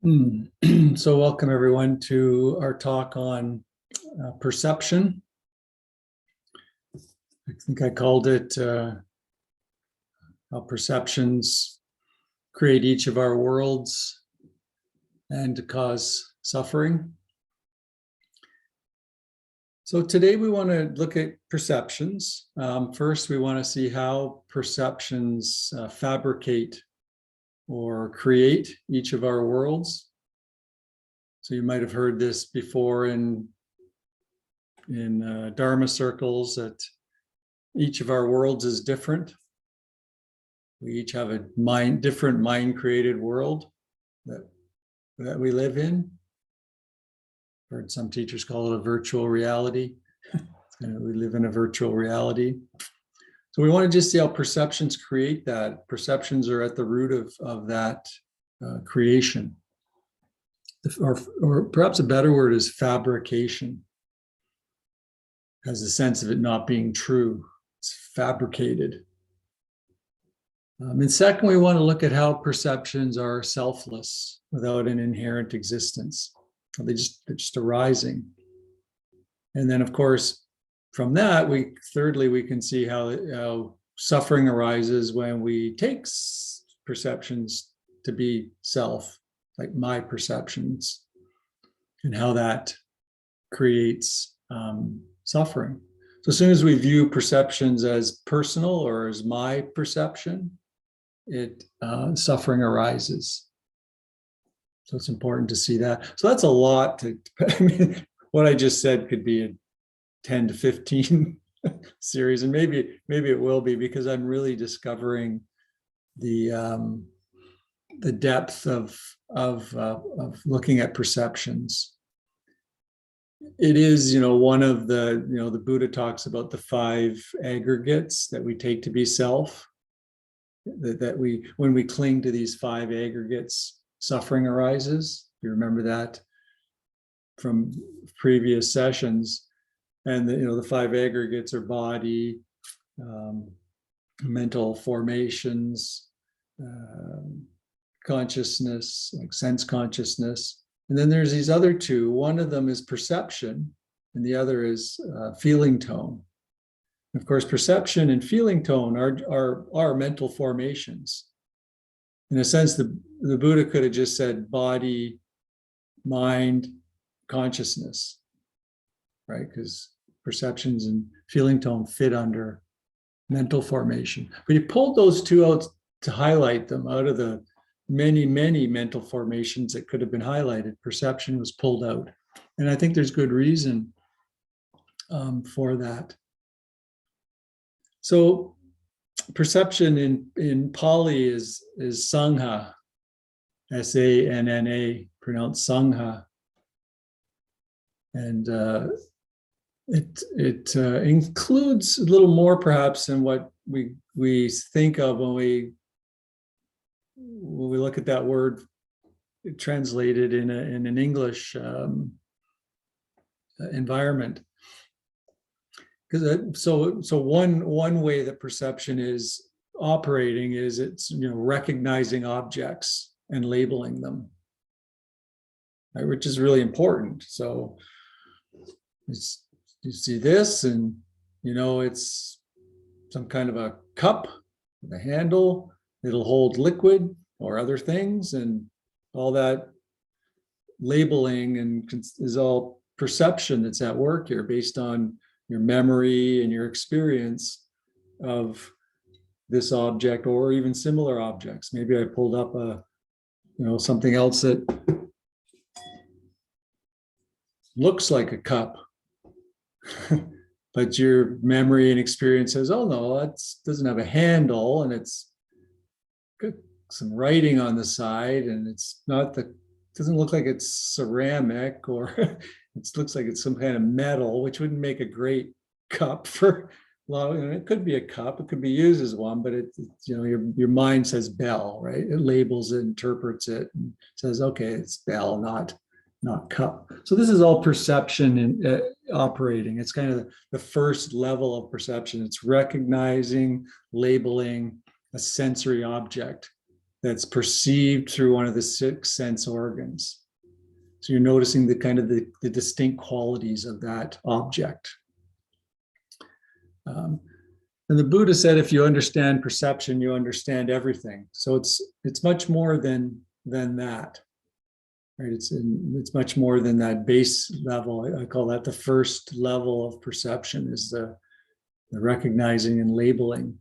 So welcome everyone to our talk on perception. I think I called it how perceptions create each of our worlds and cause suffering. So today we want to look at perceptions. First, we want to see how perceptions fabricate or create each of our worlds. So you might have heard this before in Dharma circles, that each of our worlds is different. We each have a different mind-created world that we live in. I've heard some teachers call it a virtual reality. We live in a virtual reality. So we want to just see how perceptions create that. Perceptions are at the root of that creation. Or perhaps a better word is fabrication. Has the sense of it not being true. It's fabricated. And second, we want to look at how perceptions are selfless, without an inherent existence. They're just arising. And then, of course, from that, thirdly, we can see how suffering arises when we take perceptions to be self, like my perceptions, and how that creates suffering. So as soon as we view perceptions as personal or as my perception, suffering arises. So it's important to see that. So that's a lot I mean, what I just said could be a 10 to 15 series, and maybe it will be, because I'm really discovering the depth of looking at perceptions. It is, one of the Buddha talks about the 5 aggregates that we take to be self. When we cling to these 5 aggregates, suffering arises. You remember that from previous sessions. And the 5 aggregates are body, mental formations, consciousness, like sense consciousness. And then there's these other 2. One of them is perception, and the other is feeling tone. Of course, perception and feeling tone are mental formations. In a sense, the Buddha could have just said body, mind, consciousness, right? Because perceptions and feeling tone fit under mental formation. But he pulled those 2 out to highlight them. Out of the many, many mental formations that could have been highlighted, perception was pulled out. And I think there's good reason for that. So perception in Pali is sangha, S-A-N-N-A, pronounced sangha. And it includes a little more perhaps than what we think of when we look at that word translated in an English environment. Because so one way that perception is operating is it's recognizing objects and labeling them, right, which is really important. So you see this, and it's some kind of a cup with a handle. It'll hold liquid or other things, and all that labeling and is all perception that's at work here, based on your memory and your experience of this object or even similar objects. Maybe I pulled up something else that looks like a cup, but your memory and experience says, oh no, that doesn't have a handle, and it's got some writing on the side, and doesn't look like it's ceramic, or it looks like it's some kind of metal, which wouldn't make a great cup for it could be a cup, it could be used as one, but your mind says bell, right? It labels it, interprets it, and says, okay, it's bell, not cup. So this is all perception and operating. It's kind of the first level of perception. It's recognizing, labeling a sensory object that's perceived through one of the 6 sense organs. So you're noticing the kind of the distinct qualities of that object. And the Buddha said, if you understand perception, you understand everything. So it's much more than that. Right? It's much more than that base level. I call that the first level of perception, is the recognizing and labeling.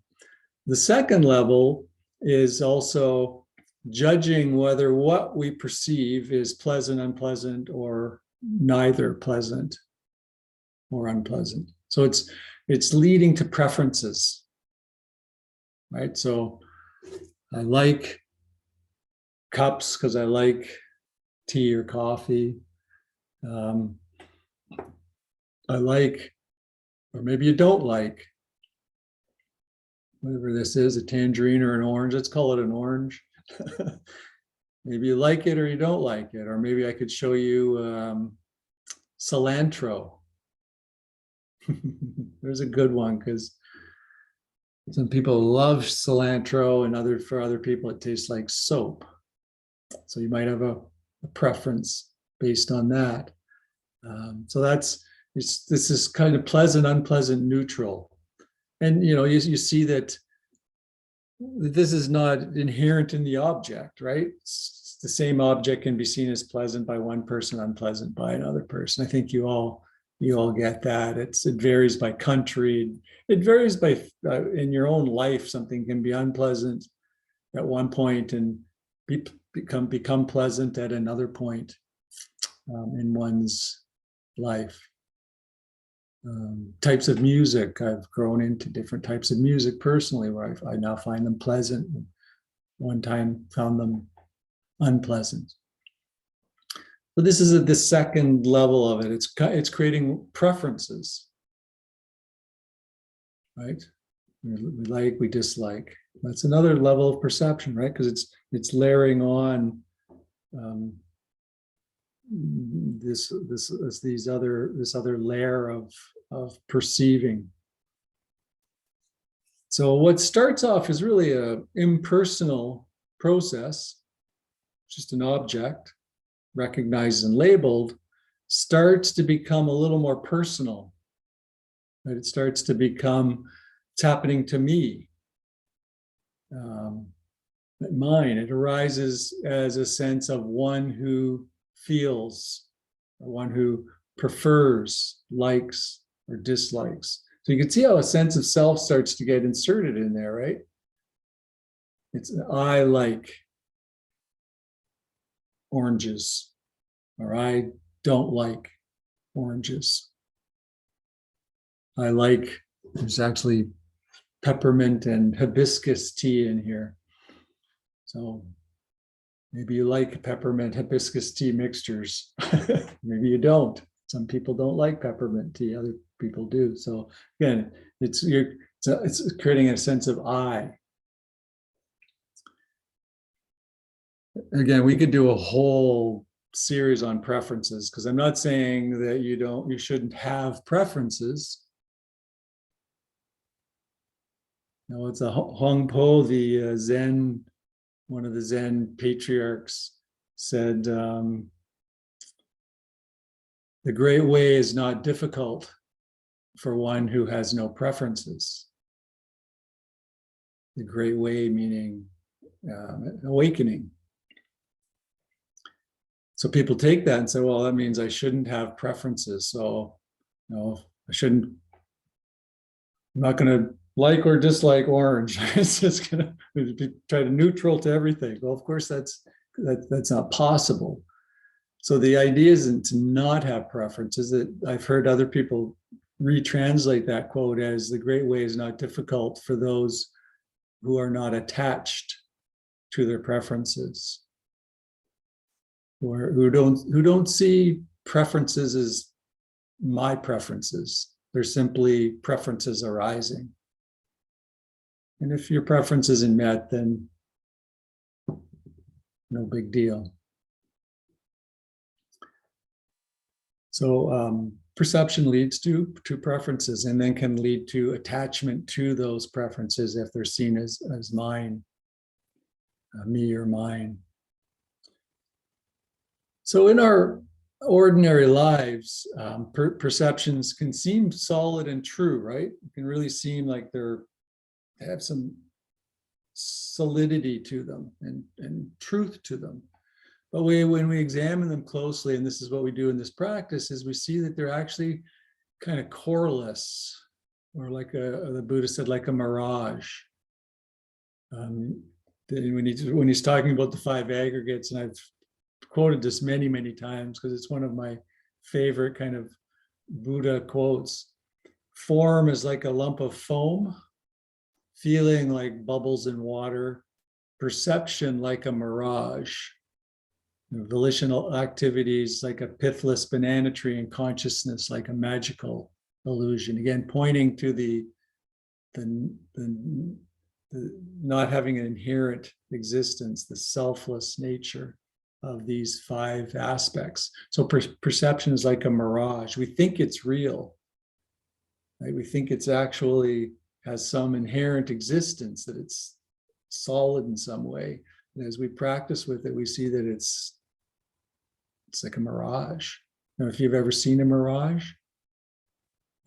The second level is also judging whether what we perceive is pleasant, unpleasant, or neither pleasant or unpleasant. So it's leading to preferences, right? So I like cups because I like tea or coffee. I like, or maybe you don't like, whatever this is, a tangerine or an orange. Let's call it an orange. Maybe you like it or you don't like it. Or maybe I could show you cilantro. There's a good one, because some people love cilantro, and for other people it tastes like soap. So you might have a preference based on that. So this is kind of pleasant, unpleasant, neutral. And you see that this is not inherent in the object, right? It's the same object can be seen as pleasant by one person, unpleasant by another person. I think you all get that. It varies by country. It varies by in your own life. Something can be unpleasant at one point and become pleasant at another point in one's life. Types of music. I've grown into different types of music personally, where I now find them pleasant. One time found them unpleasant. But this is the second level of it. It's creating preferences, right? We like, we dislike. That's another level of perception, right? Because it's layering on this other layer of perceiving. So what starts off is really an impersonal process, just an object recognized and labeled, starts to become a little more personal. Right? It starts to become, it's happening to me. Mine. It arises as a sense of one who feels, or one who prefers, likes, or dislikes. So you can see how a sense of self starts to get inserted in there, right? It's I like oranges, or I don't like oranges. I like, there's actually peppermint and hibiscus tea in here. So maybe you like peppermint hibiscus tea mixtures. Maybe you don't. Some people don't like peppermint tea, other people do. So again, it's creating a sense of I. Again, we could do a whole series on preferences, because I'm not saying that you shouldn't have preferences. No, it's a Hong Po, the Zen, one of the Zen patriarchs, said, the great way is not difficult for one who has no preferences. The great way meaning awakening. So people take that and say, well, that means I shouldn't have preferences. So, I'm not going to like or dislike orange. It's just going to try to neutral to everything. Well, of course, that's not possible. So the idea isn't to not have preferences. That I've heard other people retranslate that quote as the great way is not difficult for those who are not attached to their preferences, or who don't see preferences as my preferences. They're simply preferences arising. And if your preference isn't met, then no big deal. So perception leads to preferences, and then can lead to attachment to those preferences if they're seen as mine. me or mine. So in our ordinary lives, perceptions can seem solid and true, right? It can really seem like they have some solidity to them and truth to them. But when we examine them closely, and this is what we do in this practice, is we see that they're actually kind of coreless, or like the Buddha said, like a mirage. When he's talking about the five aggregates, and I've quoted this many, many times because it's one of my favorite kind of Buddha quotes. Form is like a lump of foam, feeling like bubbles in water, perception like a mirage, volitional activities like a pithless banana tree, and consciousness like a magical illusion. Again, pointing to the not having an inherent existence, the selfless nature of these five aspects. So perception is like a mirage. We think it's real, right? We think it's actually has some inherent existence, that it's solid in some way. And as we practice with it, we see that it's like a mirage. Now, if you've ever seen a mirage,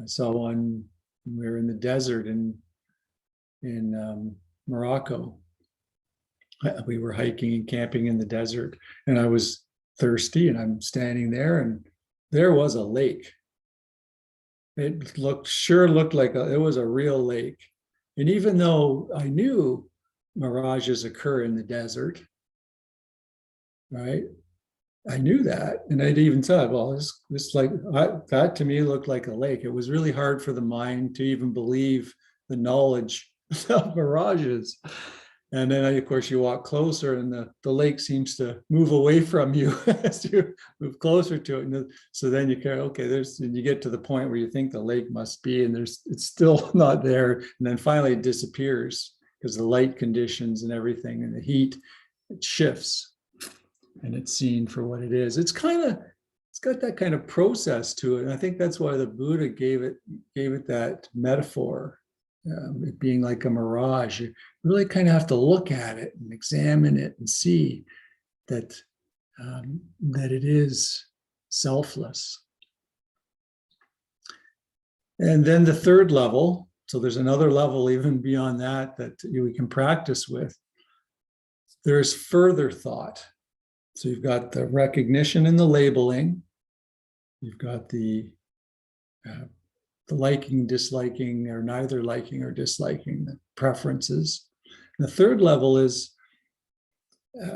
I saw one when we were in the desert in Morocco. We were hiking and camping in the desert, and I was thirsty, and I'm standing there, and there was a lake. It looked like it was a real lake. And even though I knew mirages occur in the desert, right? I knew that, and I'd even thought, well, this like that to me looked like a lake. It was really hard for the mind to even believe the knowledge of mirages. And then, of course, you walk closer, and the lake seems to move away from you as you move closer to it. And so then you go, okay, and you get to the point where you think the lake must be, and it's still not there. And then finally it disappears because the light conditions and everything and the heat, it shifts, and it's seen for what it is. It's got that kind of process to it. And I think that's why the Buddha gave it that metaphor. It being like a mirage, you really kind of have to look at it and examine it and see that it is selfless. And then the third level, so there's another level even beyond that we can practice with. There's further thought. So you've got the recognition and the labeling. You've got the liking, disliking, or neither liking or disliking, the preferences. The third level is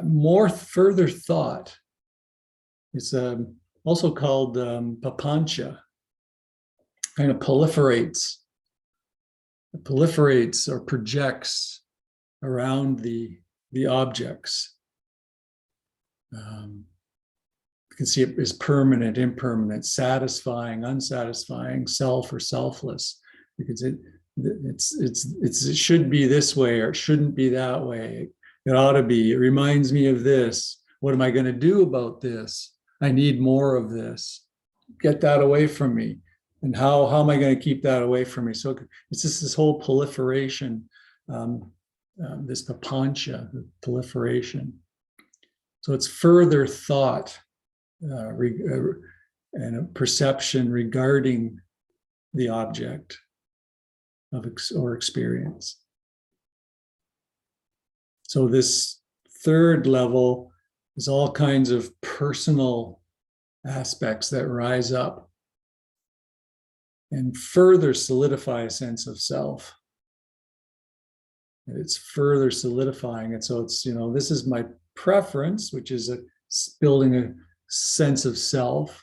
more further thought. It's also called papancha. Kind of proliferates. It proliferates or projects around the objects. You can see it as permanent, impermanent, satisfying, unsatisfying, self or selfless, because it should be this way or it shouldn't be that way. It ought to be. It reminds me of this. What am I going to do about this? I need more of this. Get that away from me. And how am I going to keep that away from me? So it's just this whole proliferation, this papancha, the proliferation. So it's further thought and a perception regarding the object or experience. So this third level is all kinds of personal aspects that rise up and further solidify a sense of self. And it's further solidifying it. So it's, this is my preference, which is building a sense of self.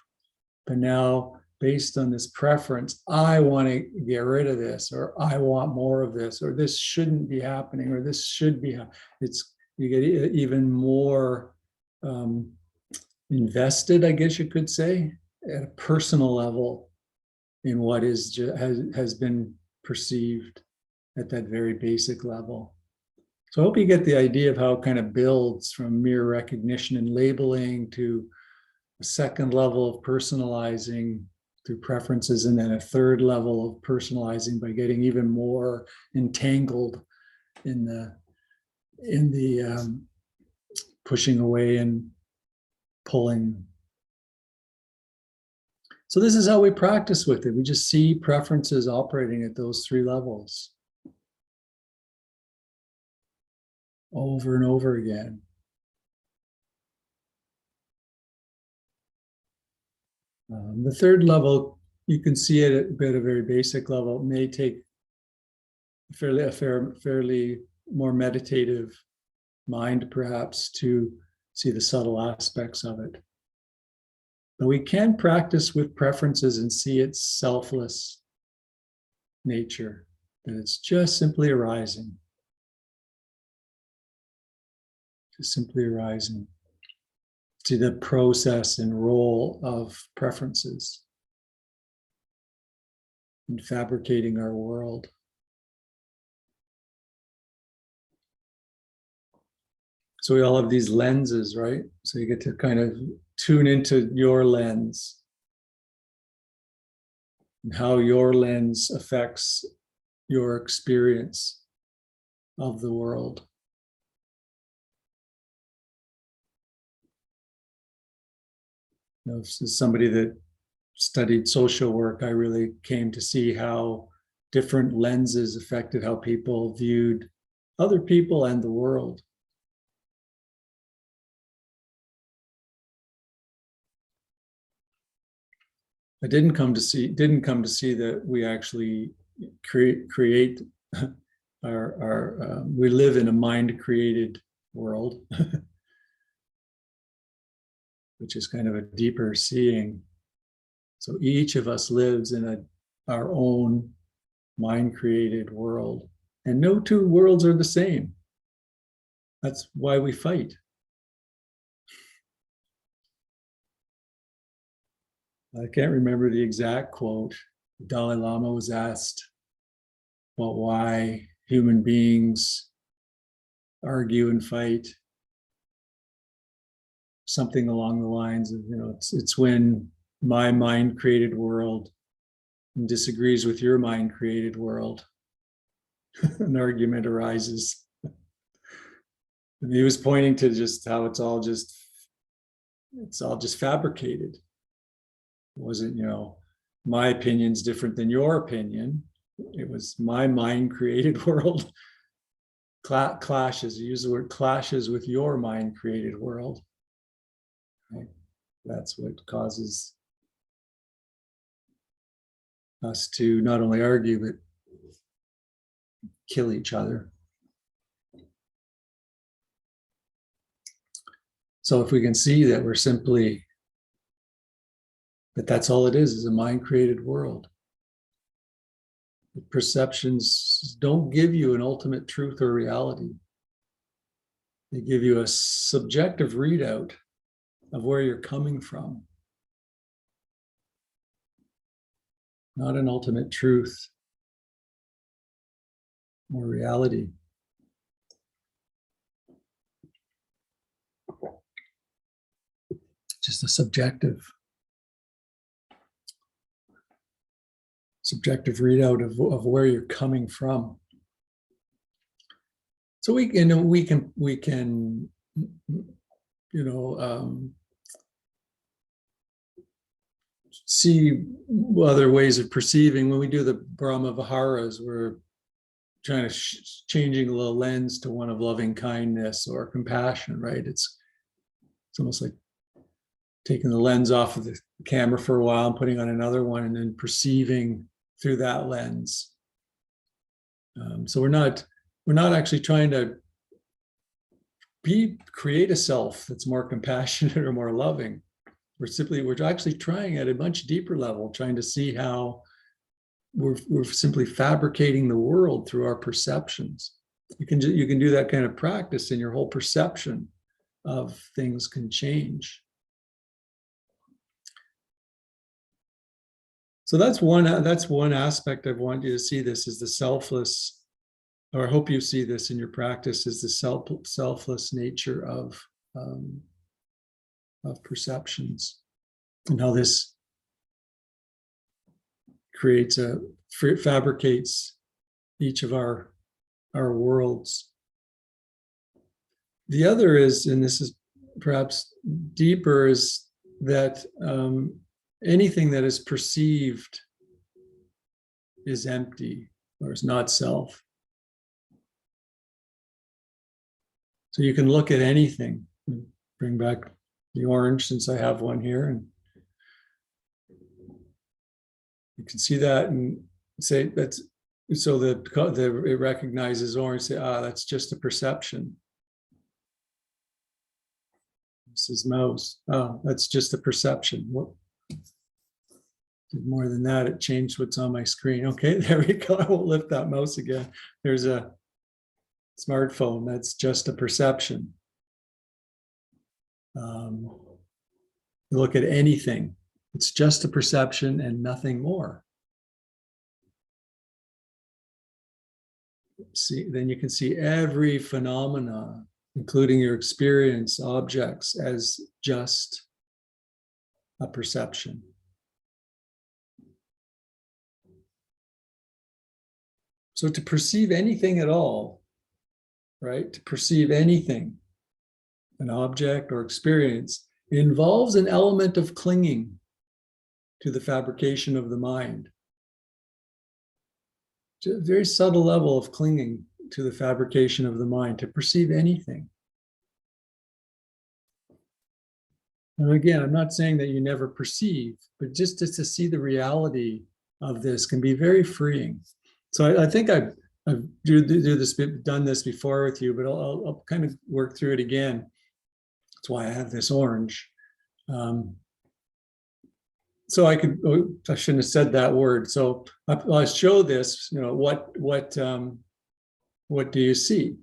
But now, based on this preference, I want to get rid of this, or I want more of this, or this shouldn't be happening, or this should be. You get even more invested, I guess you could say, at a personal level in what has been perceived at that very basic level. So I hope you get the idea of how it kind of builds from mere recognition and labeling to a second level of personalizing through preferences, and then a third level of personalizing by getting even more entangled in the pushing away and pulling. So this is how we practice with it. We just see preferences operating at those three levels over and over again. The third level, you can see it at a very basic level. It may take fairly more meditative mind, perhaps, to see the subtle aspects of it. But we can practice with preferences and see its selfless nature, that it's just simply arising. Just simply arising. See the process and role of preferences in fabricating our world. So we all have these lenses, right? So you get to kind of tune into your lens and how your lens affects your experience of the world. You know, as somebody that studied social work, I really came to see how different lenses affected how people viewed other people and the world. I didn't come to see that we actually create our we live in a mind-created world, which is kind of a deeper seeing. So each of us lives in our own mind-created world, and no two worlds are the same. That's why we fight. I can't remember the exact quote. The Dalai Lama was asked about why human beings argue and fight. Something along the lines of, it's when my mind-created world disagrees with your mind-created world. An argument arises. And he was pointing to just how it's all just fabricated. It wasn't, my opinion's different than your opinion. It was my mind-created world clashes. You use the word clashes with your mind-created world. Right? That's what causes us to not only argue, but kill each other. So if we can see that we're simply, that's all it is a mind-created world. The perceptions don't give you an ultimate truth or reality. They give you a subjective readout of where you're coming from. Not an ultimate truth or reality. Just a subjective readout of where you're coming from. So we can see other ways of perceiving. When we do the Brahma Viharas, we're trying to changing the lens to one of loving kindness or compassion, right? It's almost like taking the lens off of the camera for a while and putting on another one and then perceiving through that lens. So we're not actually trying to create a self that's more compassionate or more loving. We're actually trying at a much deeper level, trying to see how we're simply fabricating the world through our perceptions. You can do that kind of practice, and your whole perception of things can change. So that's one aspect I want you to see. This is the selfless, or I hope you see this in your practice, is the selfless nature of perceptions, and how this fabricates each of our worlds. The other is, and this is perhaps deeper is that anything that is perceived is empty or is not self. So you can look at anything. Bring back the orange since I have one here, and you can see that and say that's so that it recognizes orange. Say, that's just a perception. This is mouse. Oh, that's just a perception. What? Did more than that, it changed what's on my screen. Okay, there we go. I won't lift that mouse again. There's a smartphone. That's just a perception. Look at anything. It's just a perception and nothing more. See, then you can see every phenomena, including your experience, objects, as just a perception. So to perceive anything at all, right? To perceive anything, an object or experience, involves an element of clinging to the fabrication of the mind. It's a very subtle level of clinging to the fabrication of the mind to perceive anything. And again, I'm not saying that you never perceive, but just to see the reality of this can be very freeing. So I think I've done this before with you, but I'll kind of work through it again. That's why I have this orange. So I shouldn't have said that word. So I'll show this, what do you see?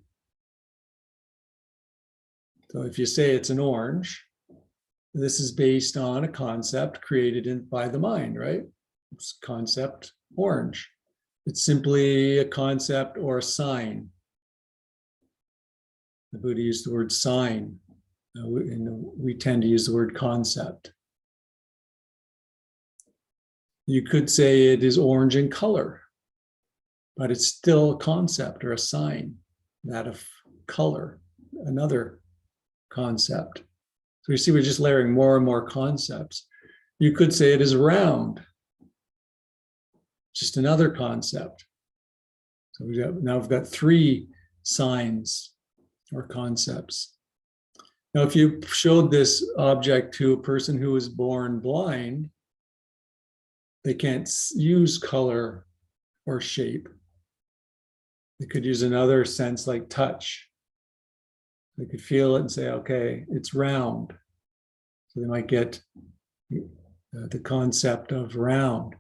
So if you say it's an orange, this is based on a concept created by the mind, right? It's concept orange. It's simply a concept or a sign. The Buddha used the word sign. We tend to use the word concept. You could say it is orange in color, but it's still a concept or a sign, that of color, another concept. So you see, we're just layering more and more concepts. You could say it is round, just another concept. So now we've got three signs or concepts. Now, if you showed this object to a person who was born blind, they can't use color or shape. They could use another sense like touch. They could feel it and say, okay, it's round. So they might get the concept of round.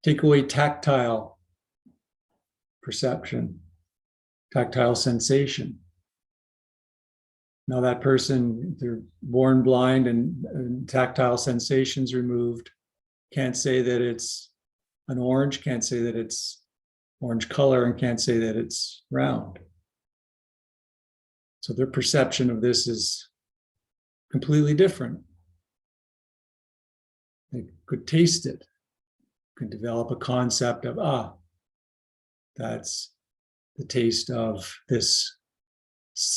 Take away tactile perception, tactile sensation. Now that person, they're born blind and tactile sensations removed, can't say that it's an orange, can't say that it's orange color, and can't say that it's round. So their perception of this is completely different. They could taste it, could develop a concept of, that's the taste of this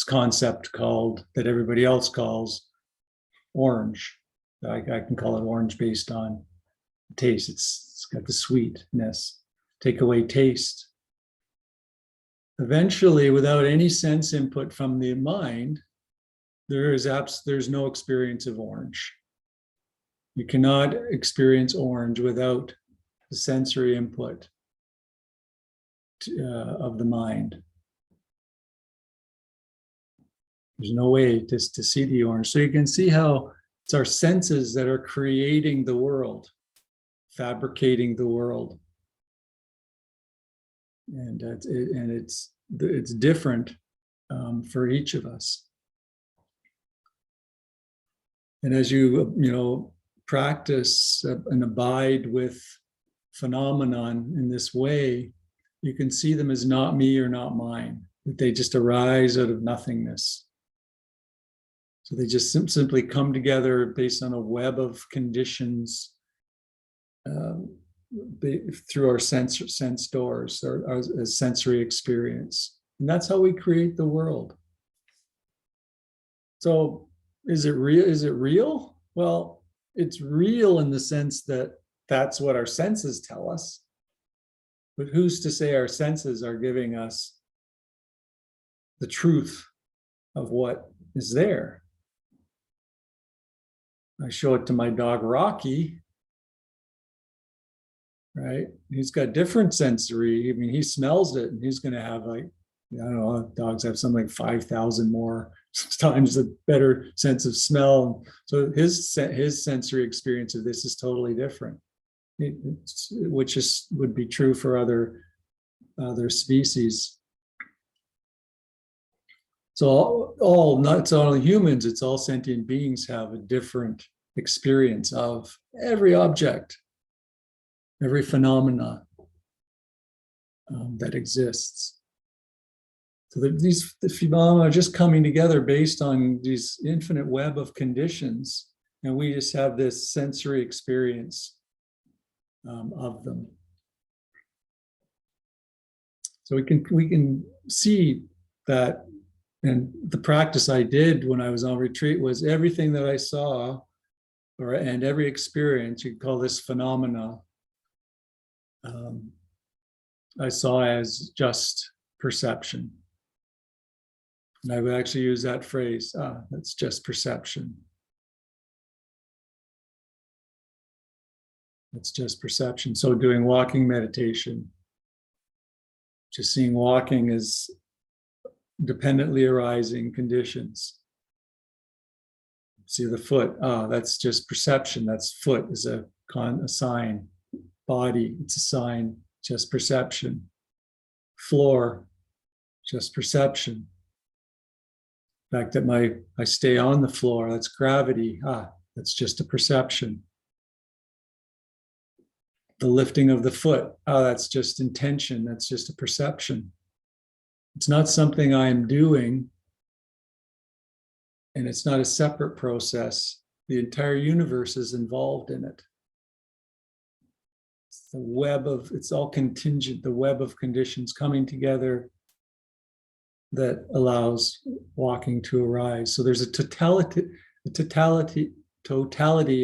concept that everybody else calls orange. I can call it orange based on taste. It's got the sweetness. Take away taste. Eventually, without any sense input from the mind, there's no experience of orange. You cannot experience orange without the sensory input of the mind. There's no way to see the orange. So you can see how it's our senses that are creating the world, fabricating the world. And it's different for each of us. And as you practice and abide with phenomenon in this way, you can see them as not me or not mine, that they just arise out of nothingness. So they just simply come together based on a web of conditions through our sense doors, or our sensory experience. And that's how we create the world. So Is it real? Is it real? Well, it's real in the sense that that's what our senses tell us. But who's to say our senses are giving us the truth of what is there? I show it to my dog Rocky, right? He's got different sensory. I mean, he smells it, and he's going to have like, I don't know, dogs have something like 5,000 more times a better sense of smell. So his sensory experience of this is totally different, which would be true for other species. So not only humans, it's all sentient beings have a different experience of every object, every phenomena that exists. So the phenomena are just coming together based on these infinite web of conditions, and we just have this sensory experience of them. So we can see that. And the practice I did when I was on retreat was everything that I saw, and every experience, you could call this phenomena, I saw as just perception. And I would actually use that phrase, that's just perception. It's just perception. So doing walking meditation, just seeing walking as dependently arising conditions. See the foot, that's just perception. That's foot is a sign. Body, it's a sign, just perception. Floor, just perception. The fact that I stay on the floor, that's gravity. That's just a perception. The lifting of the foot, that's just intention. That's just a perception. It's not something I'm doing, and it's not a separate process. The entire universe is involved in it. It's all contingent, the web of conditions coming together that allows walking to arise. So there's a totality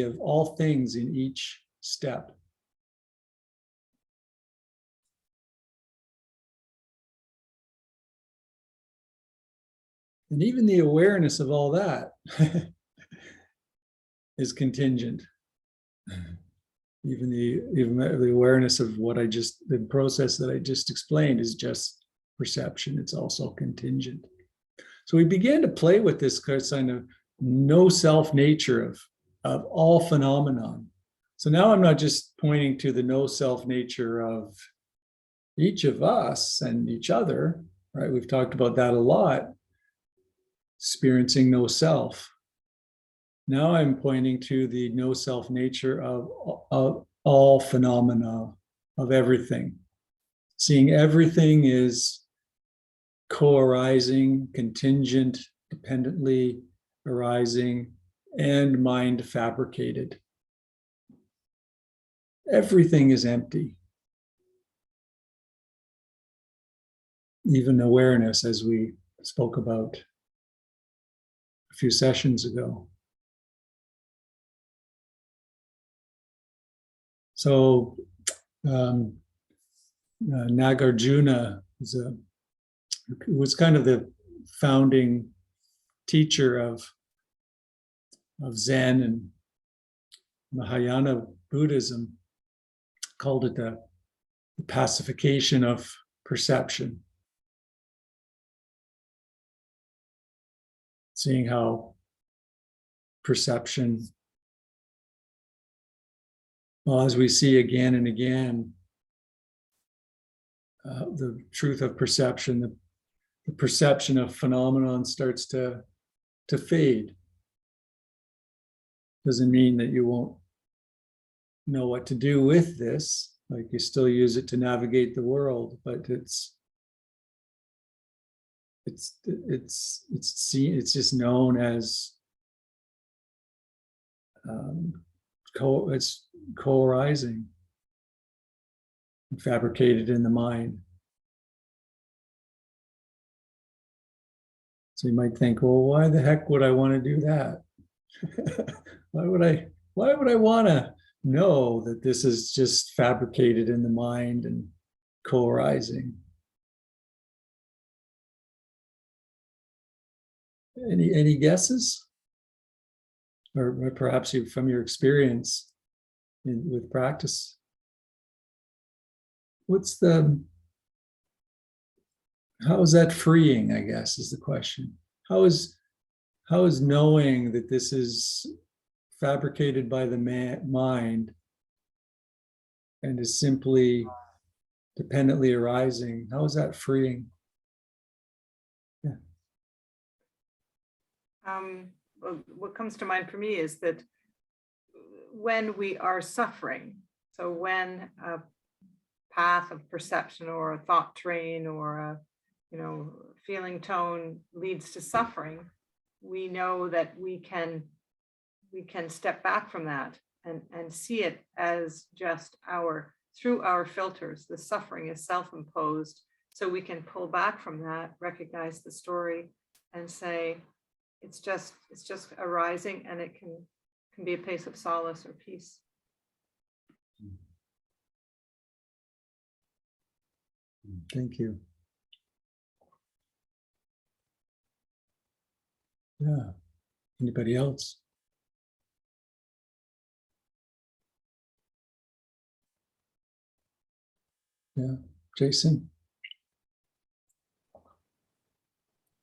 of all things in each step. And even the awareness of all that is contingent. Even the awareness of the process that I just explained is just perception. It's also contingent. So we began to play with this kind of no self nature of all phenomenon. So now I'm not just pointing to the no self nature of each of us and each other, right? We've talked about that a lot. Experiencing no self. Now I'm pointing to the no self nature of all phenomena, of everything. Seeing everything is co-arising, contingent, dependently arising, and mind fabricated. Everything is empty. Even awareness, as we spoke about a few sessions ago. So Nagarjuna was kind of the founding teacher of Zen and Mahayana Buddhism, called it the pacification of perception. Seeing how perception, well, as we see again and again, the truth of perception, the perception of phenomenon starts to fade. Doesn't mean that you won't know what to do with this, like you still use it to navigate the world, but it's just known as it's co-arising, fabricated in the mind. So you might think, well, why the heck would I want to do that? Why would I want to know that this is just fabricated in the mind and co-arising? Any guesses? Or perhaps you, from your experience with practice, how is that freeing, I guess, is the question. How is knowing that this is fabricated by the mind and is simply dependently arising, how is that freeing? Yeah. Well, what comes to mind for me is that when we are suffering, so when a path of perception or a thought train or a feeling tone leads to suffering, we know that we can step back from that and see it as just through our filters. The suffering is self-imposed, so we can pull back from that, recognize the story, and say it's just arising, and it can be a place of solace or peace. Thank you. Yeah. Anybody else? Yeah. Jason?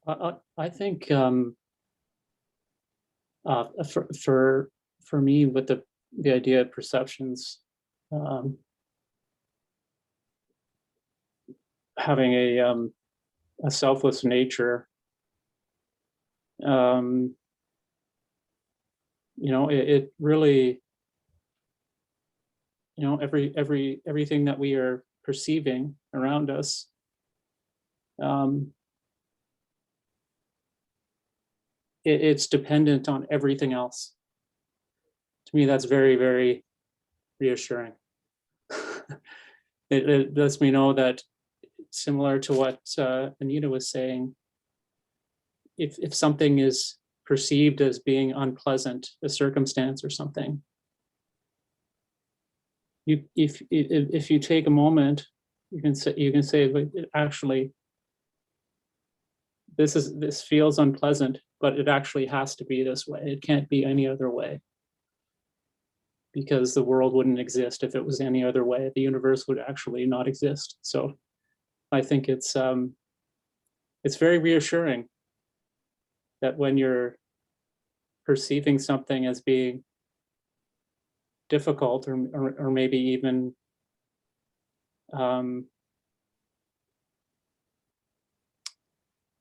I think for me, with the idea of perceptions, having a selfless nature, it really, everything that we are perceiving around us, it's dependent on everything else. To me, that's very, very reassuring. It lets me know that, similar to what Anita was saying, if something is perceived as being unpleasant, a circumstance or something, if you take a moment, you can say actually, this feels unpleasant, but it actually has to be this way. It can't be any other way, because the world wouldn't exist if it was any other way. The universe would actually not exist. So I think it's very reassuring that when you're perceiving something as being difficult or maybe even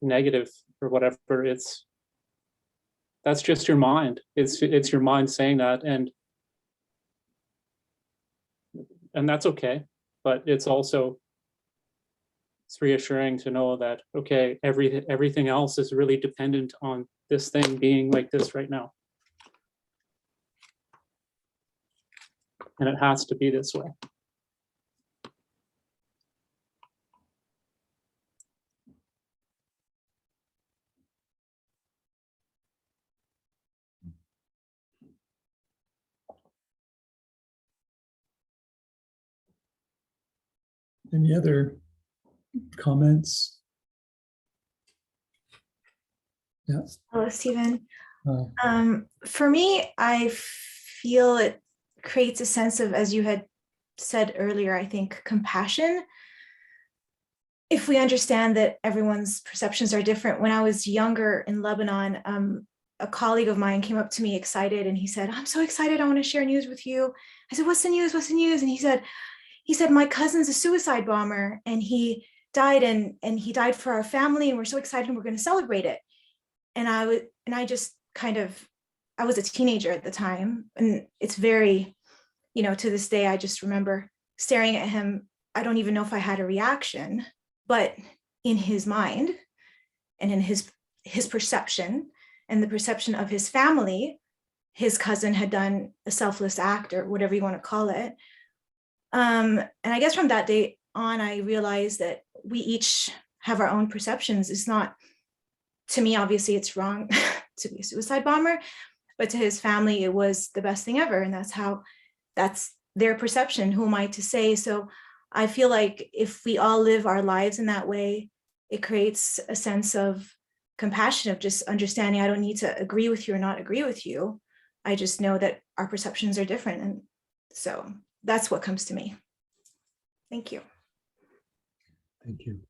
negative or whatever, that's just your mind. It's your mind saying that, and that's okay. But it's reassuring to know that, okay, everything else is really dependent on this thing being like this right now, and it has to be this way. Any other comments? Yeah. Hello, Stephen. Uh, For me, I feel it creates a sense of, as you had said earlier, I think, compassion. If we understand that everyone's perceptions are different. When I was younger in Lebanon, a colleague of mine came up to me excited, and he said, "I'm so excited, I want to share news with you." I said, "What's the news? What's the news?" And he said, "My cousin's a suicide bomber, and he died, and he died for our family, and we're so excited, and we're going to celebrate it." And I just kind of, I was a teenager at the time, and it's very, to this day, I just remember staring at him. I don't even know if I had a reaction, but in his mind and in his perception and the perception of his family, his cousin had done a selfless act, or whatever you want to call it. And I guess from that day on, I realized that we each have our own perceptions. It's not, to me, obviously it's wrong to be a suicide bomber. but to his family, it was the best thing ever. And that's their perception. Who am I to say? So I feel like if we all live our lives in that way, it creates a sense of compassion, of just understanding I don't need to agree with you or not agree with you. I just know that our perceptions are different. And so that's what comes to me. Thank you. Thank you.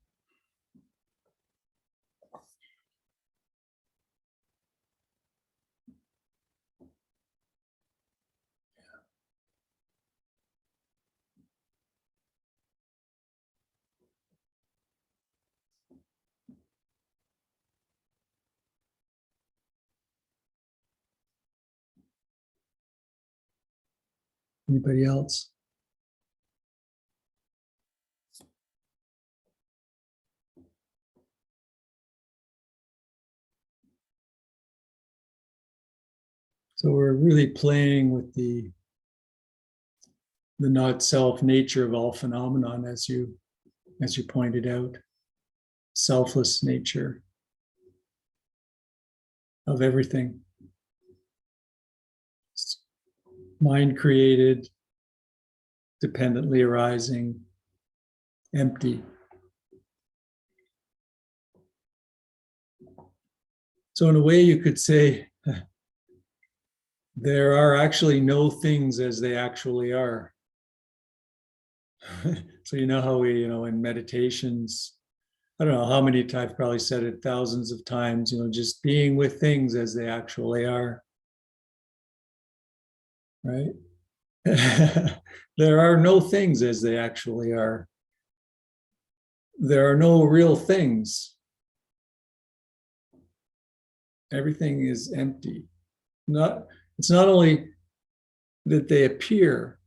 Anybody else? So we're really playing with the not self nature of all phenomenon, as you pointed out, selfless nature of everything. Mind created, dependently arising, empty. So in a way you could say there are actually no things as they actually are. So you know how we, in meditations, I don't know how many times, I've probably said it thousands of times, just being with things as they actually are. Right? There are no things as they actually are. There are no real things. Everything is empty. It's not only that they appear,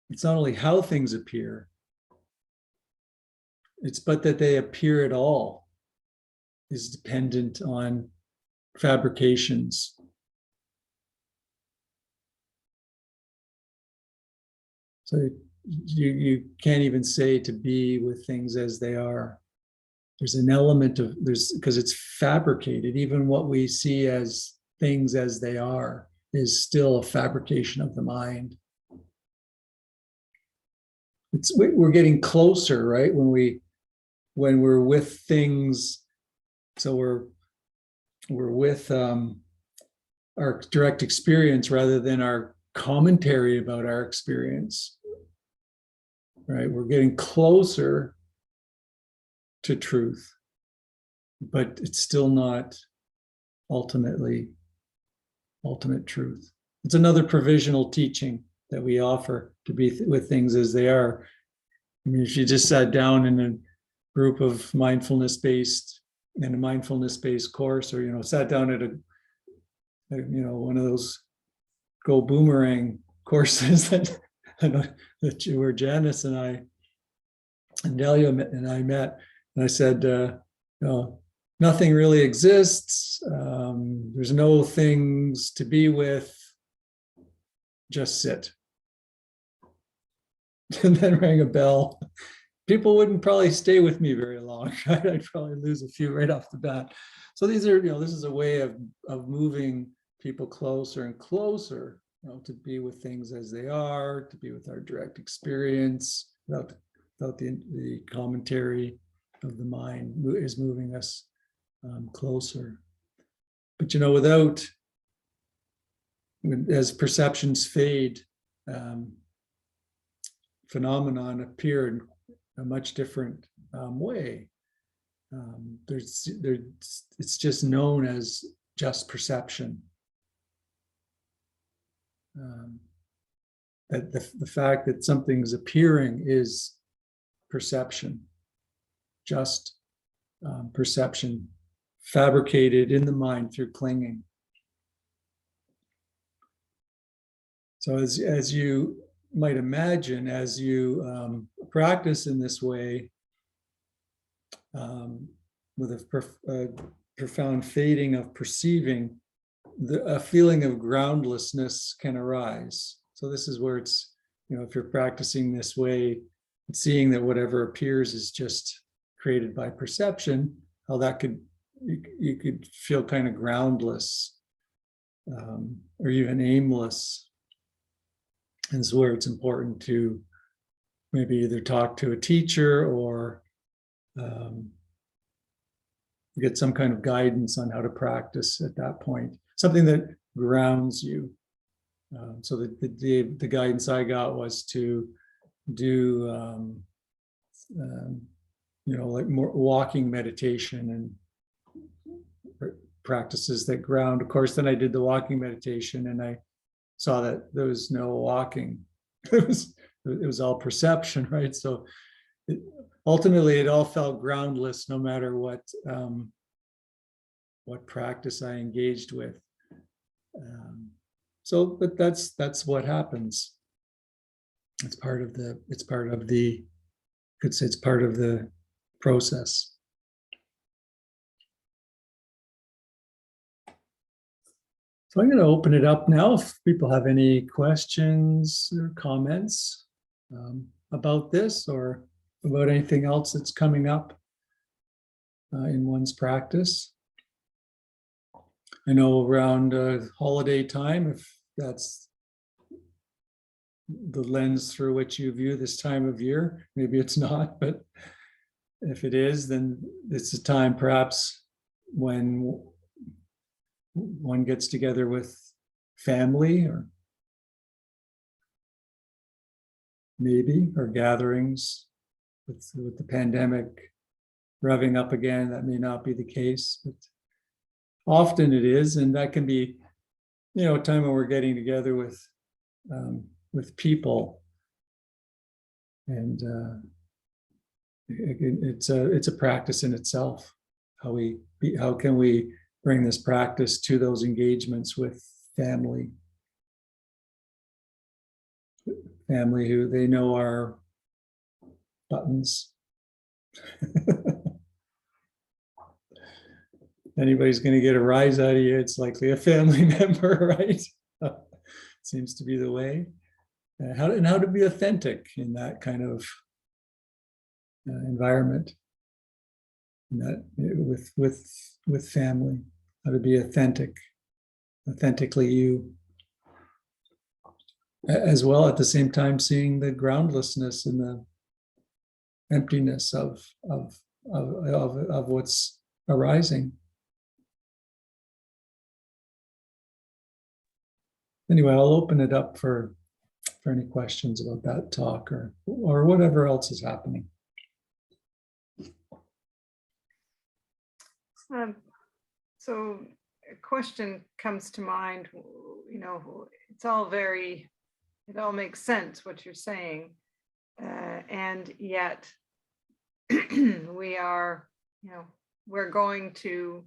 it's not only how things appear, but that they appear at all is dependent on fabrications. So you can't even say to be with things as they are. There's an element of, because it's fabricated. Even what we see as things as they are is still a fabrication of the mind. We're getting closer, right? When we're with things, so we're with our direct experience rather than our commentary about our experience, right? We're getting closer to truth, but it's still not ultimate truth. It's another provisional teaching that we offer, to be with things as they are. I mean, if you just sat down in a group of mindfulness-based course, or sat down at one of those Go Boomerang courses that where Janice and I and Delia and I met, and I said, nothing really exists. There's no things to be with. Just sit. And then rang a bell. People wouldn't probably stay with me very long. I'd probably lose a few right off the bat. So these are, this is a way of moving people closer and closer, to be with things as they are, to be with our direct experience, without the commentary of the mind is moving us closer. But as perceptions fade, phenomenon appear in a much different way. It's just known as just perception. That the fact that something's appearing is perception, just perception, fabricated in the mind through clinging. So as you might imagine, as you practice in this way, with a profound fading of perceiving, a feeling of groundlessness can arise. So this is where it's, if you're practicing this way, seeing that whatever appears is just created by perception, how that you could feel kind of groundless. or even aimless. And it's where it's important to maybe either talk to a teacher or get some kind of guidance on how to practice at that point, something that grounds you. So the guidance I got was to do, like more walking meditation and practices that ground. Of course, then I did the walking meditation and I saw that there was no walking. It was all perception, right? So ultimately, it all felt groundless, no matter what practice I engaged with. But that's what happens. It's part of the process. So I'm going to open it up now. If people have any questions or comments about this or about anything else that's coming up in one's practice. I know around holiday time, if that's the lens through which you view this time of year, maybe it's not, but if it is, then it's a time perhaps when one gets together with family or gatherings. With the pandemic revving up again, that may not be the case, but often it is, and that can be, a time when we're getting together with people, and it's a practice in itself. How can we bring this practice to those engagements with family who they know are buttons. Anybody's going to get a rise out of you, it's likely a family member, right? Seems to be the way. How to be authentic in that kind of environment, with family. How to be authentically you, as well at the same time seeing the groundlessness and the emptiness of what's arising. Anyway, I'll open it up for any questions about that talk or whatever else is happening. So a question comes to mind, it all makes sense what you're saying. And yet we're going to,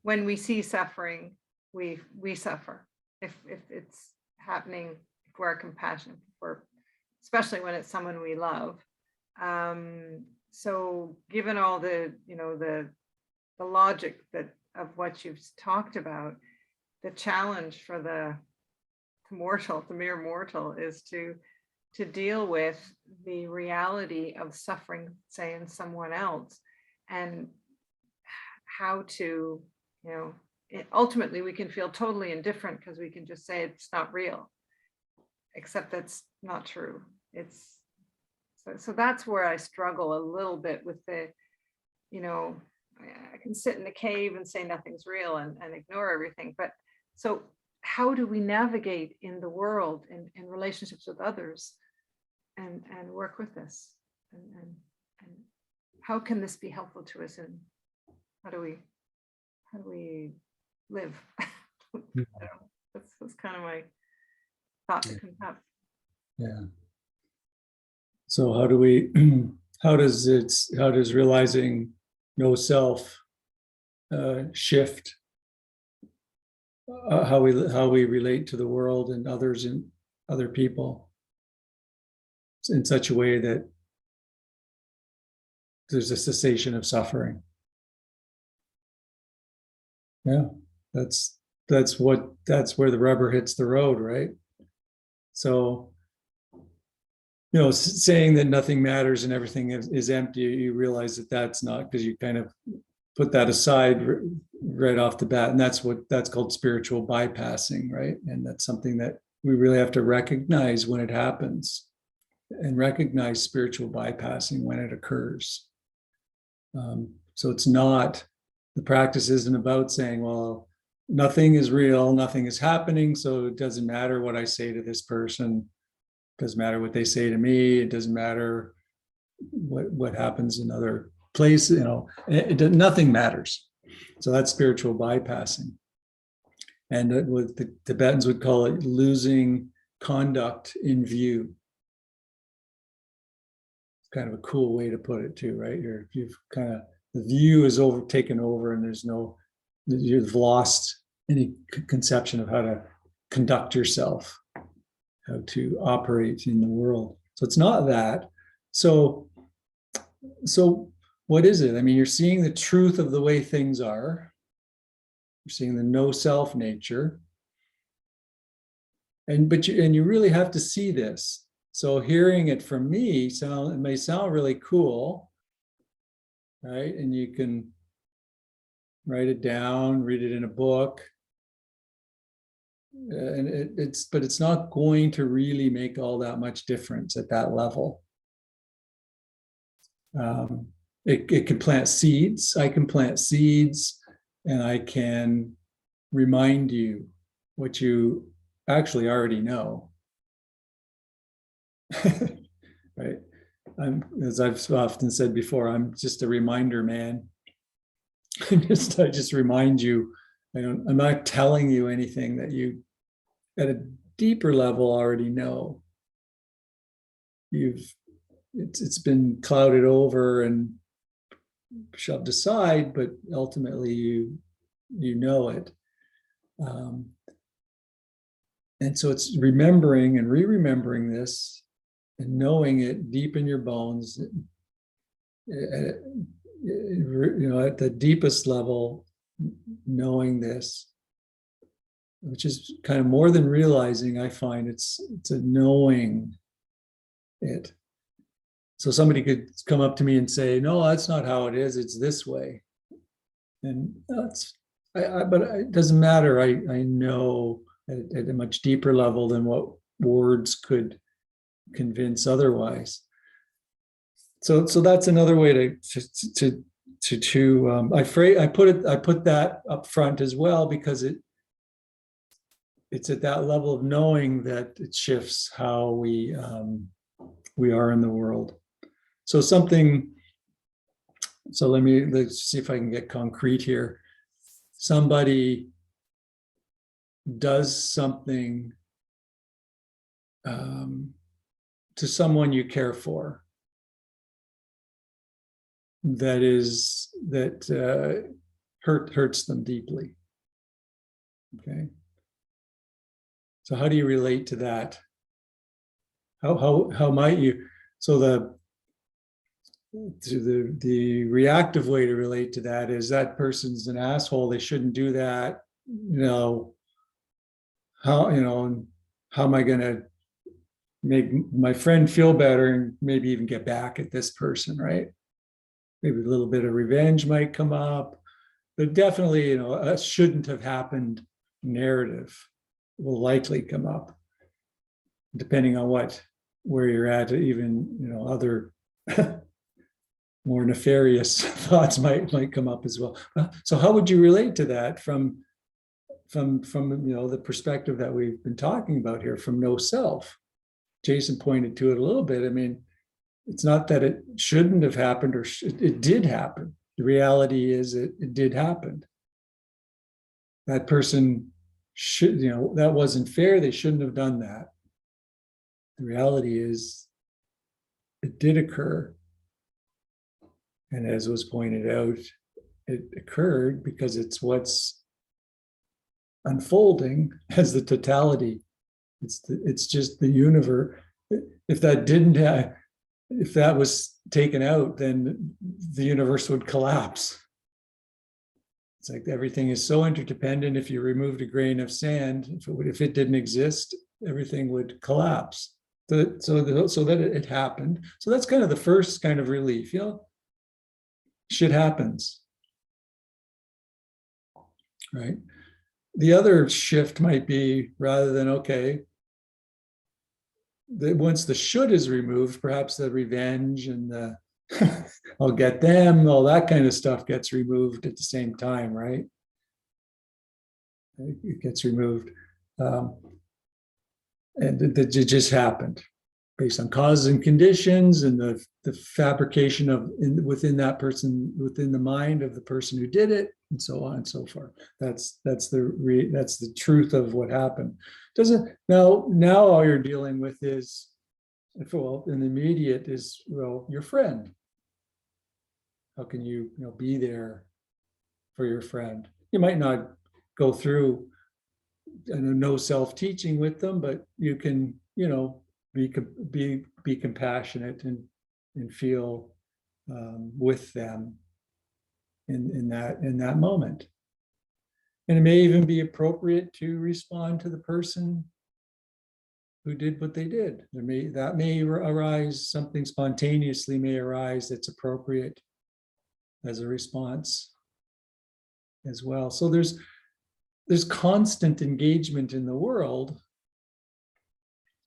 when we see suffering, we suffer. If it's happening, if we're compassionate, especially when it's someone we love. So given all the logic of what you've talked about, the challenge for the mere mortal is to deal with the reality of suffering, say, in someone else, and how to, ultimately we can feel totally indifferent because we can just say it's not real, except that's not true. It's so that's where I struggle a little bit with the, I can sit in a cave and say nothing's real and ignore everything. But so how do we navigate in the world in relationships with others and work with this? And how can this be helpful to us? And how do we live? That's kind of my thought that comes up. Yeah. So how does realizing no self shift how we relate to the world and others and other people in such a way that there's a cessation of suffering? Yeah, that's where the rubber hits the road, right? So, saying that nothing matters and everything is empty, you realize that that's not, because you kind of put that aside right off the bat. And that's called spiritual bypassing, right? And that's something that we really have to recognize when it happens, and recognize spiritual bypassing when it occurs. So it's not, the practice isn't about saying, well, nothing is real, nothing is happening, so it doesn't matter what I say to this person, it doesn't matter what they say to me, it doesn't matter what happens in other places, nothing matters. So that's spiritual bypassing. And what the Tibetans would call it losing conduct in view. It's kind of a cool way to put it too, right? You've kind of, the view is taken over, and you've lost any conception of how to conduct yourself, how to operate in the world. So it's not that. So what is it? I mean, you're seeing the truth of the way things are. You're seeing the no self nature. But you really have to see this. So hearing it from me, it may sound really cool, right? And you can write it down, read it in a book. And it's not going to really make all that much difference at that level. It can plant seeds. I can plant seeds, and I can remind you what you actually already know. Right? As I've often said before, I'm just a reminder man. I just remind you. I'm not telling you anything that you, at a deeper level, already know. It's been clouded over and shoved aside, but ultimately you know it. And so it's remembering and re-remembering this and knowing it deep in your bones, at the deepest level, knowing this, which is kind of more than realizing. I find it's a knowing it. So somebody could come up to me and say, no, that's not how it is, it's this way. And but it doesn't matter. I know at a much deeper level than what words could convince otherwise. So that's another way I put that up front as well, because it's at that level of knowing that it shifts how we are in the world. So let's see if I can get concrete here. Somebody does something to someone you care for that hurts them deeply. Okay. So how do you relate to that? How might you? So the reactive way to relate to that is that person's an asshole. They shouldn't do that. How am I going to make my friend feel better and maybe even get back at this person, right? Maybe a little bit of revenge might come up, but definitely, a shouldn't have happened narrative will likely come up, depending on where you're at. Even, other more nefarious thoughts might come up as well. So how would you relate to that from the perspective that we've been talking about here, from no self? Jason pointed to it a little bit. I mean, it's not that it shouldn't have happened, or it did happen. The reality is it did happen. That person that wasn't fair. They shouldn't have done that. The reality is it did occur. And as was pointed out, it occurred because it's what's unfolding as the totality. It's just the universe. If that was taken out, then the universe would collapse. It's like everything is so interdependent. If you removed a grain of sand, if it didn't exist, everything would collapse. So that it happened. So that's kind of the first kind of relief. Shit happens. right? The other shift might be, rather than, okay, once the should is removed, perhaps the revenge and the I'll get them, all that kind of stuff gets removed at the same time, right? It gets removed. And it just happened based on causes and conditions and the fabrication of within that person, within the mind of the person who did it, and so on and so forth. That's the truth of what happened. Doesn't now all you're dealing with is, well, in the immediate is, well, your friend. How can you be there for your friend? You might not go through no self-teaching with them, but you can be compassionate and feel with them in that moment. And it may even be appropriate to respond to the person who did what they did. That may arise, something spontaneously may arise that's appropriate as a response as well. So there's constant engagement in the world.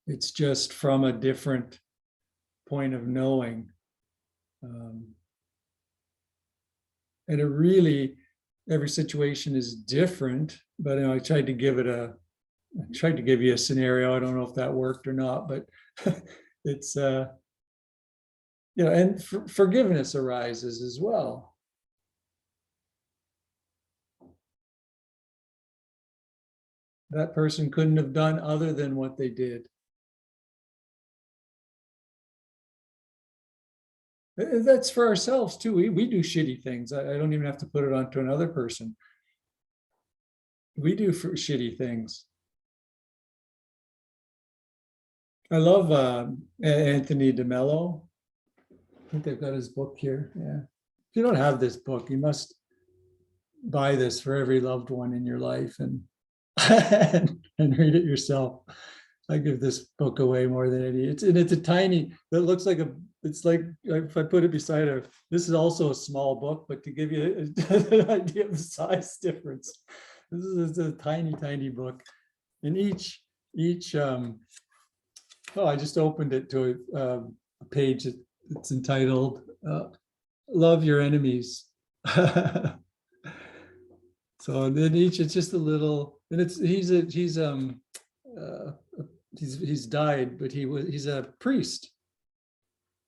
It's just from a different point of knowing. And it really, every situation is different, but I tried to give you a scenario. I don't know if that worked or not, but it's, and forgiveness arises as well. That person couldn't have done other than what they did. That's for ourselves too. We do shitty things. I don't even have to put it onto another person. We do shitty things. I love Anthony DeMello. I think they've got his book here. Yeah. If you don't have this book, you must buy this for every loved one in your life and read it yourself. I give this book away more than any. It's a tiny. That looks like it's like if I put it beside this is also a small book, but to give you an idea of the size difference, this is a tiny book. And each I just opened it to a page. It's entitled "Love Your Enemies." So and then it's just a little, and he's died, but he's a priest.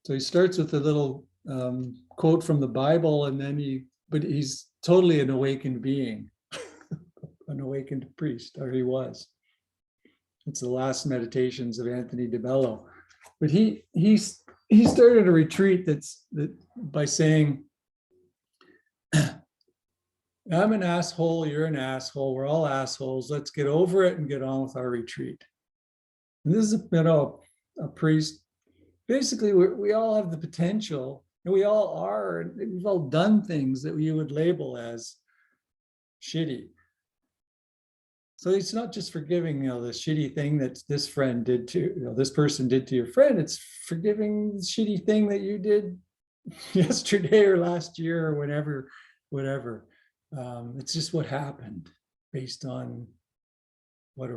So he starts with a little quote from the Bible, and then he's totally an awakened being, an awakened priest, or he was. It's the last meditations of Anthony DeMello. But he started a retreat that by saying, I'm an asshole, you're an asshole, we're all assholes, let's get over it and get on with our retreat. And this is a priest. Basically, we all have the potential, and we all are, and we've all done things that we would label as shitty. So it's not just forgiving, the shitty thing that this friend did to, this person did to your friend. It's forgiving the shitty thing that you did yesterday or last year or whatever. It's just what happened based on what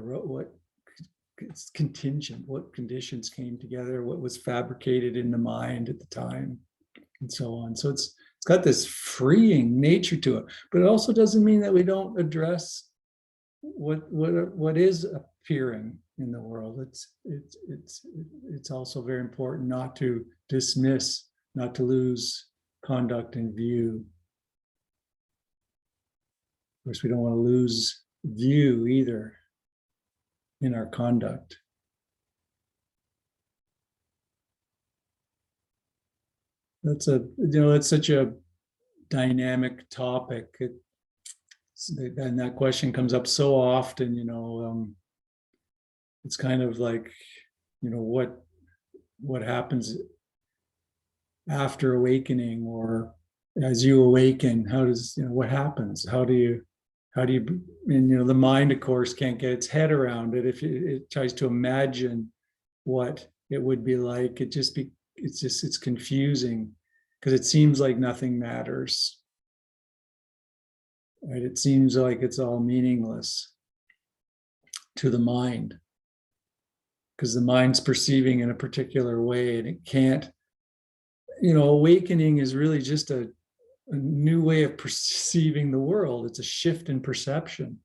it's contingent, what conditions came together, what was fabricated in the mind at the time, and so on. So it's got this freeing nature to it, but it also doesn't mean that we don't address what is appearing in the world. It's also very important not to dismiss, not to lose conduct in view. Of course, we don't want to lose view either in our conduct. That's such a dynamic topic. And that question comes up so often, it's kind of like, what happens after awakening, or as you awaken, what happens? How do you, and the mind, of course, can't get its head around it. If it tries to imagine what it would be like, it's confusing because it seems like nothing matters. right? It seems like it's all meaningless to the mind, because the mind's perceiving in a particular way, and it can't, awakening is really just a new way of perceiving the world. It's a shift in perception.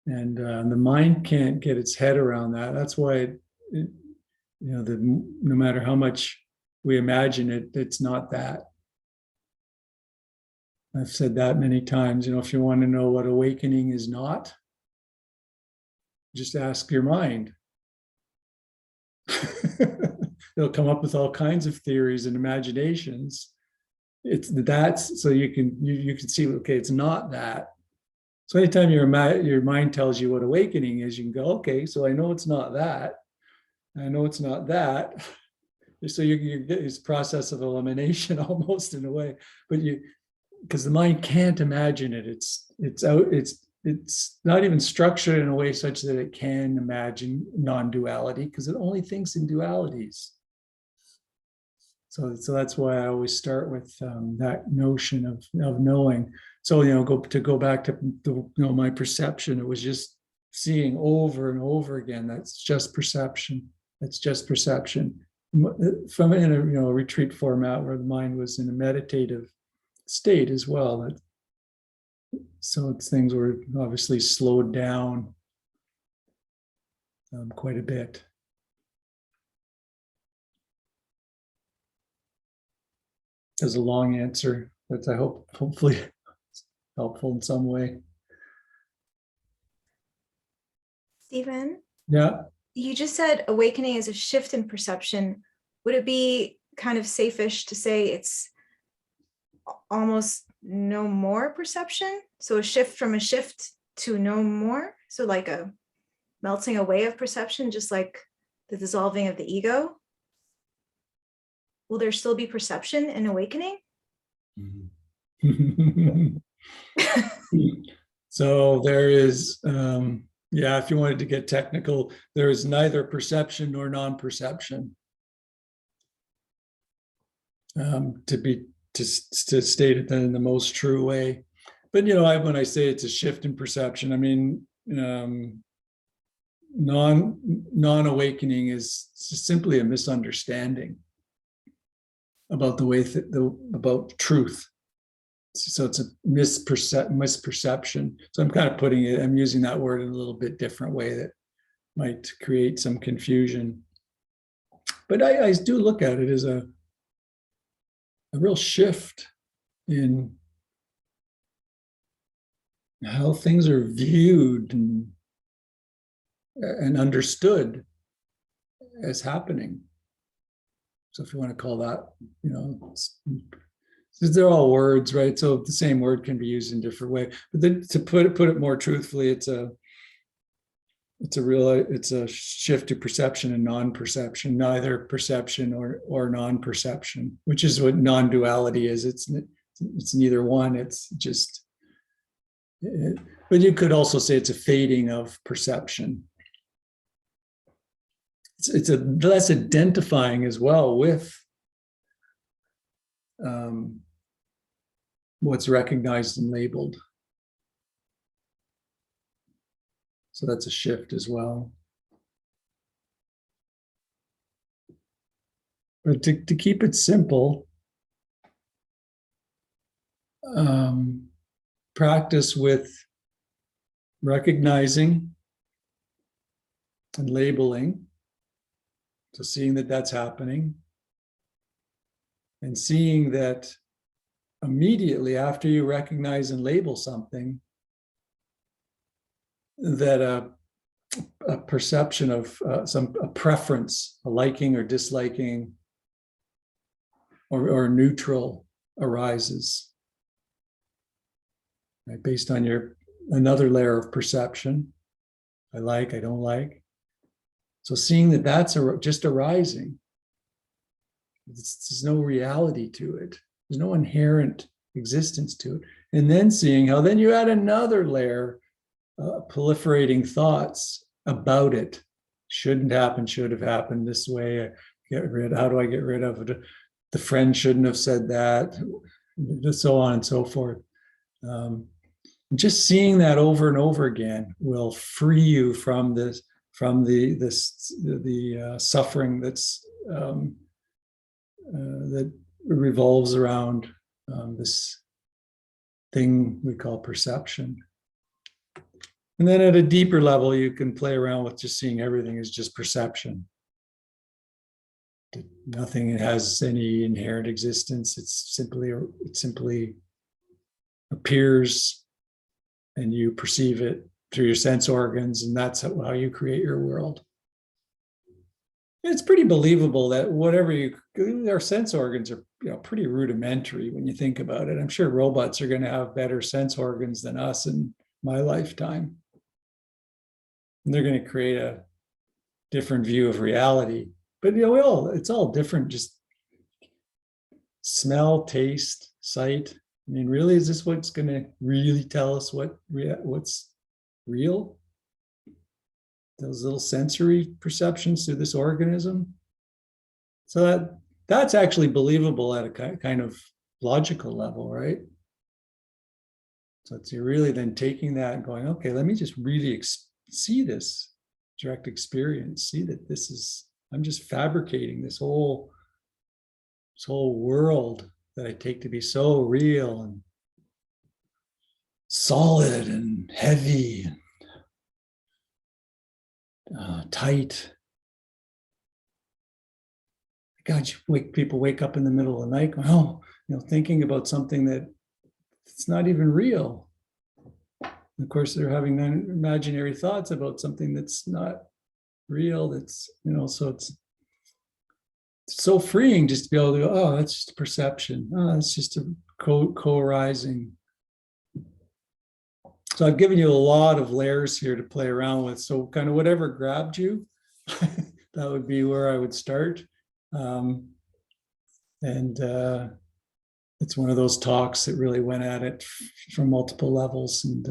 And the mind can't get its head around that. That's why, no matter how much we imagine it, it's not that. I've said that many times. If you want to know what awakening is not, just ask your mind. They'll come up with all kinds of theories and imaginations. That's so you can see, okay, it's not that. So anytime your mind tells you what awakening is, you can go, okay, so I know it's not that. I know it's not that. So you get this process of elimination almost in a way, but because the mind can't imagine it. It's not even structured in a way such that it can imagine non-duality, because it only thinks in dualities. So that's why I always start with that notion of knowing. So go back to my perception. It was just seeing over and over again. That's just perception. That's just perception. From in a retreat format where the mind was in a meditative state as well. So things were obviously slowed down quite a bit. As a long answer, but I hope hopefully helpful in some way. Stephen, Yeah. you just said awakening is a shift in perception. Would it be kind of safe-ish to say it's almost no more perception? So a shift from a shift to no more? So like a melting away of perception, just like the dissolving of the ego? Will there still be perception in awakening? So there is, if you wanted to get technical, there is neither perception nor non-perception. To state it in the most true way. But when I say it's a shift in perception, I mean non-awakening is simply a misunderstanding about the way about truth. So it's a misperception. So I'm using that word in a little bit different way that might create some confusion. But I do look at it as a real shift in how things are viewed and understood as happening. So if you want to call that, they're all words, right? So the same word can be used in different ways. But then to put it more truthfully, it's a shift to perception and non-perception, neither perception or non-perception, which is what non-duality is. It's neither one. It's just. But you could also say it's a fading of perception. It's a less identifying as well with what's recognized and labeled. So that's a shift as well. But to keep it simple, practice with recognizing and labeling. So seeing that that's happening, and seeing that immediately after you recognize and label something, that a perception of a preference, a liking or disliking, or neutral arises, right? Based on another layer of perception. I like, I don't like. So seeing that that's just arising, there's no reality to it. There's no inherent existence to it. And then seeing how then you add another layer, proliferating thoughts about it. Shouldn't happen, should have happened this way. How do I get rid of it? The friend shouldn't have said that, so on and so forth. Just seeing that over and over again will free you from this, from the suffering that's that revolves around this thing we call perception. And then at a deeper level, you can play around with just seeing everything as just perception. Nothing has any inherent existence. It simply appears, and you perceive it through your sense organs, and that's how you create your world. It's pretty believable that our sense organs are, pretty rudimentary when you think about it. I'm sure robots are going to have better sense organs than us in my lifetime. And they're going to create a different view of reality. But it's all different. Just smell, taste, sight. I mean, really, is this what's going to really tell us what's real? Those little sensory perceptions through this organism. So that's actually believable at a kind of logical level, right? So it's really then taking that and going, okay, let me just really see this direct experience, see that I'm just fabricating this whole world that I take to be so real and solid and heavy and tight. God, people wake up in the middle of the night going, thinking about something that it's not even real. And of course, they're having imaginary thoughts about something that's not real. That's, so it's so freeing just to be able to go, oh, that's just a perception. Oh, that's just a co-arising. So I've given you a lot of layers here to play around with. So kind of whatever grabbed you, that would be where I would start. It's one of those talks that really went at it from multiple levels, and